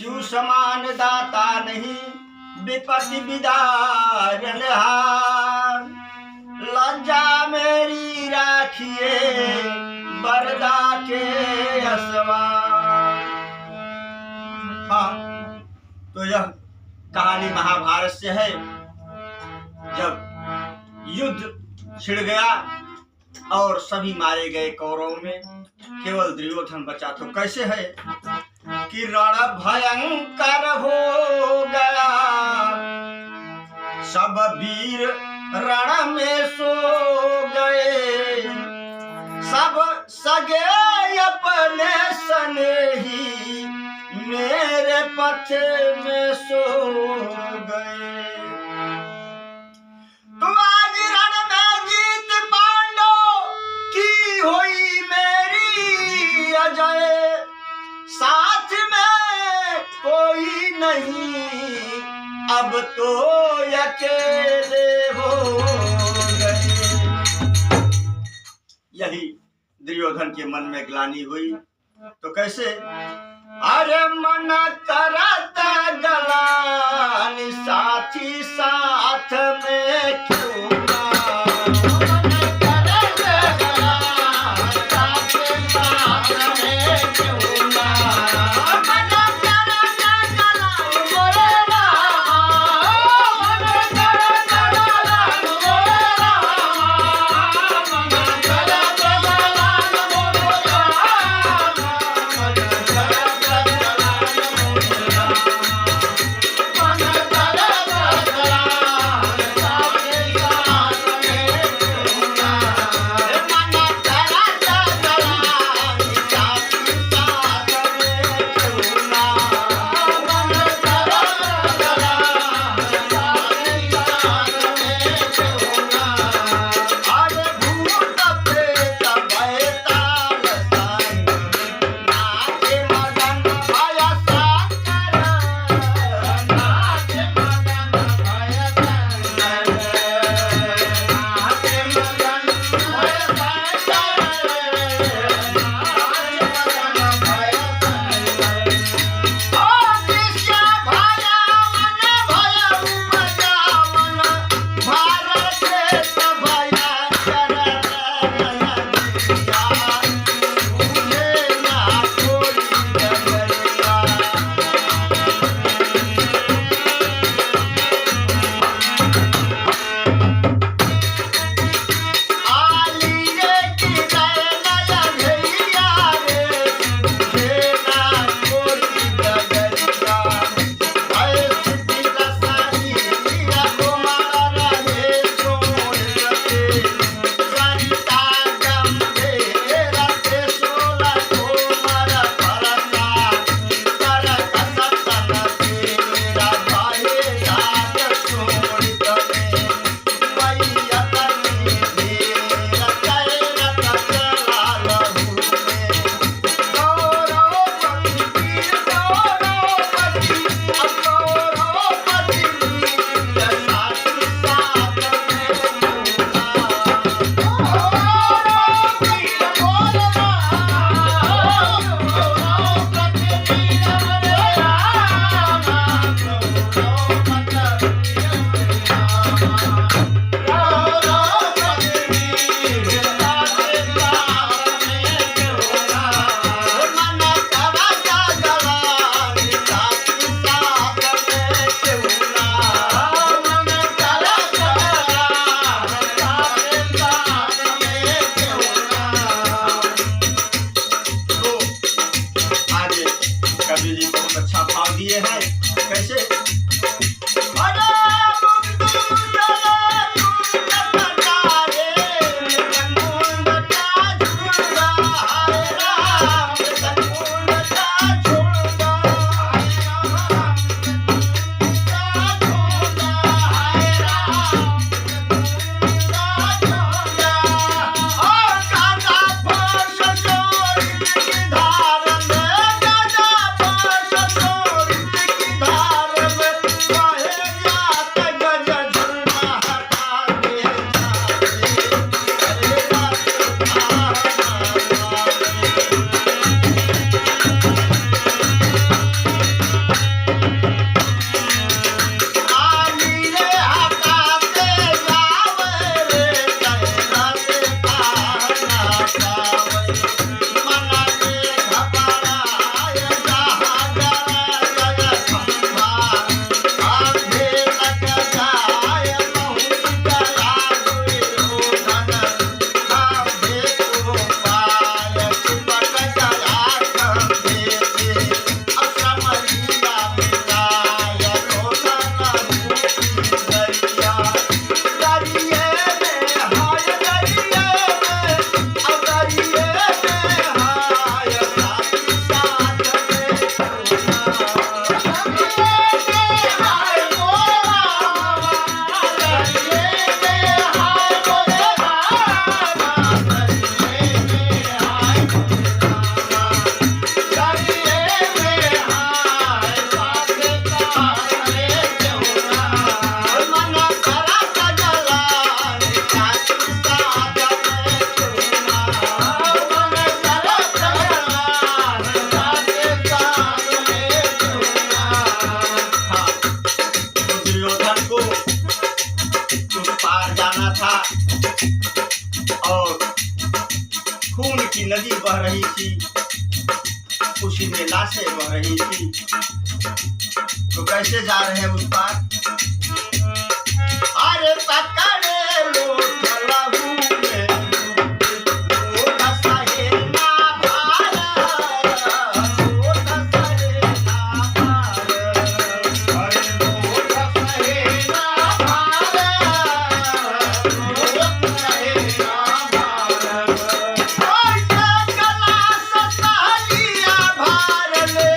शिव समान दाता नहीं, विपत्ति विदारण हार। लज्जा मेरी राखिए, बरदा के असवार। हाँ, तो यह कहानी महाभारत से है। जब युद्ध छिड़ गया और सभी मारे गए कौरवों में, केवल दुर्योधन बचा। तो कैसे है कि रण भयंकर हो गया, सब वीर रण में सो गए, सब सगे अपने स्नेही मेरे पथ में सो गए। तुम आज रण में जीत पांडव की हुई मेरी अजय, साथ में कोई नहीं, अब तो अकेले हो गए। यही दुर्योधन के मन में ग्लानि हुई। तो कैसे? अरे मन करता गलानि, साथी साथ में क्यों ना। नदी बह रही थी, उसी में लाशें बह रही थी। तो कैसे जा रहे हैं उस पार? अरे पकड़े लो लहू में वो धसहे ना भार, वो धसहे ना भार, अरे वो धसहे ना भार, वो धसहे ना भार। ओए गला सतालिया भार ले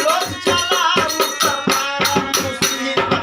रोज चला उस पार, उसी पर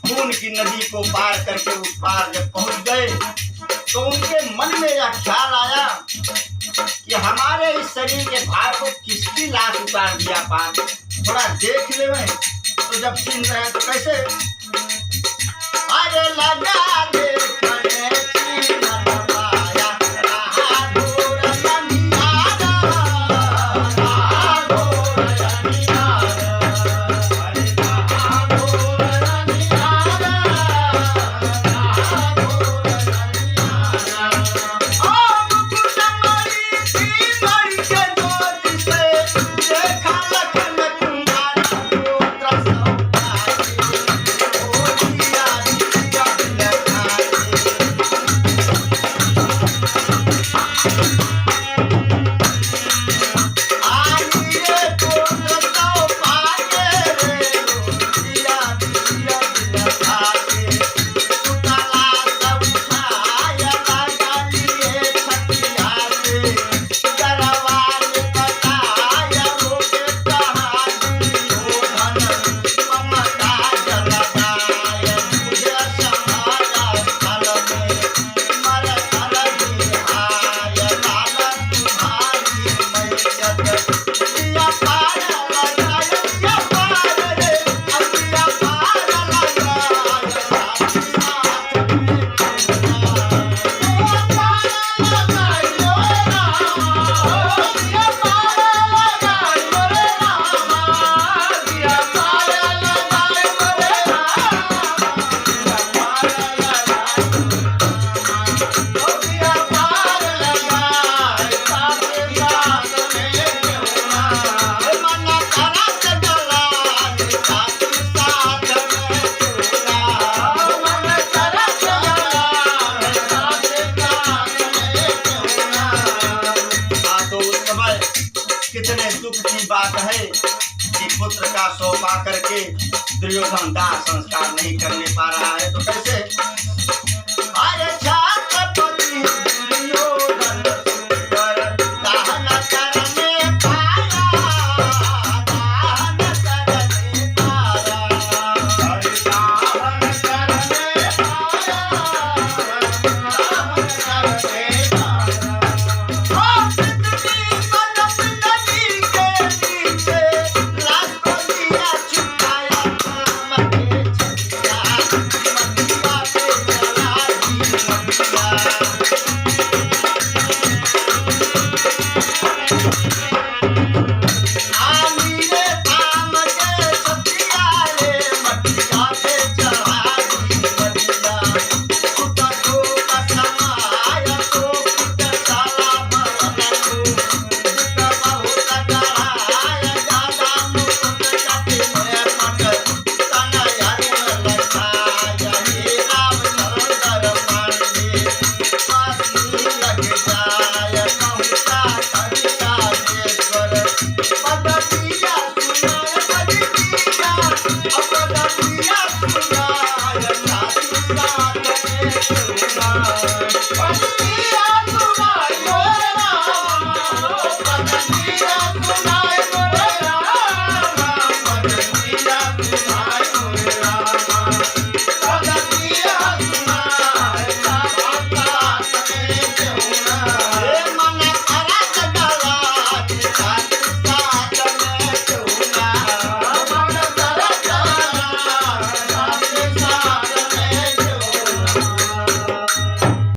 खून की नदी को पार करके उस पार जब पहुंच गए तो उनके मन में यह ख्याल आया कि हमारे इस शरीर के भार को किसकी लाश उतार दिया पार, थोड़ा देख ले। में तो जब सुन रहे तो कैसे? अरे लगा दे बात है कि पुत्र का सौंपा करके दुर्योधन दाह संस्कार नहीं करने पा रहा है। तो कैसे? अरे छत्रपति दुर्योधन पर दाह न करने पाया, दाह न करने पाया, अरे दाह न करने पाया, दाह न करने पाया। लाश को दिया छुपाया, मत छुपाया, मत आनी रे थाम के सतिया रे मटिया पे चढ़ा दी मटिया सुता को कसमाया तो कुट साला भरन को बहुत चढ़ाया ज्यादा मुकुट काटे में पट तना यार लखा जही राम चरण पांडे पासी लग जाय कहता कविता देश्वर पदपिया सुनाय पदपिया अपदपिया सुनाय साधु साधने सुनाय